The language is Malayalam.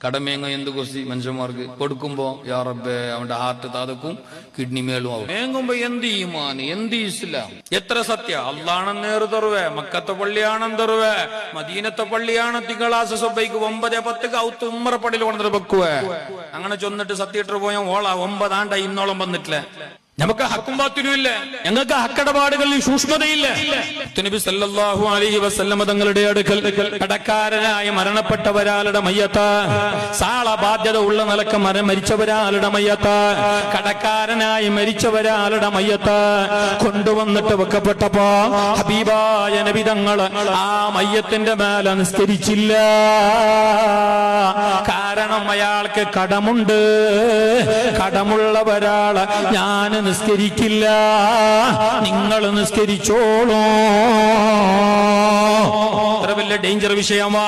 കടമേങ്ങ എന്ത് കൊസി മനുഷ്യന്മാർക്ക് കൊടുക്കുമ്പോ യാ റബ്ബേ അവന്റെ ഹാർട്ട് താതക്കും കിഡ്നി മേളും ആവും. മേങ്ങുമ്പോ എന്ത് ഈമാൻ, എന്ത് ഇസ്ലാം, എത്ര സത്യ. അള്ളാണെന്നേറ് തരുവേ, മക്കത്തെ പള്ളിയാണെന്ന് തരുവേ, മദീനത്തെ പള്ളിയാണ് തിങ്കളാഴ്ച സൊബൈക്ക് 9:10 ഔത്ത് ഉമ്മറ പള്ളിയിൽ കൊണ്ടു വെക്കുവേ. അങ്ങനെ ചൊന്നിട്ട് സത്യമായിട്ട് പോയ ഓള 9 ആണ്ട ഇന്നോളം വന്നിട്ടില്ല. നമുക്ക് ഹക്കും ബാത്തിനും ഇല്ല, ഞങ്ങൾക്ക് ഹക്കടപാടുകളിൽ സൂക്ഷ്മതയില്ല. നബി സല്ലല്ലാഹു അലൈഹി വസല്ലം തങ്ങളുടെ അടുക്കൽ കടക്കാരനായ മരണപ്പെട്ടവരാളുടെ മയ്യത്ത, സാള ബാധ്യത ഉള്ള നിലക്ക് മരിച്ചവരാളുടെ മയ്യത്ത, കടക്കാരനായി മരിച്ചവരാളുടെ മയ്യത്ത കൊണ്ടുവന്നിട്ട് വെക്കപ്പെട്ടപ്പോ ഹബീബായ നബി തങ്ങള് ആ മയ്യത്തിന്റെ മേലെ നിസ്കരിച്ചില്ല. കാരണം അയാൾക്ക് കടമുണ്ട്. കടമുള്ളവരാള് ഞാൻ നിസ്കരിക്കില്ല, നിങ്ങൾ നിസ്കരിച്ചോളൂ. അത്ര വലിയ ഡേഞ്ചർ വിഷയമാ.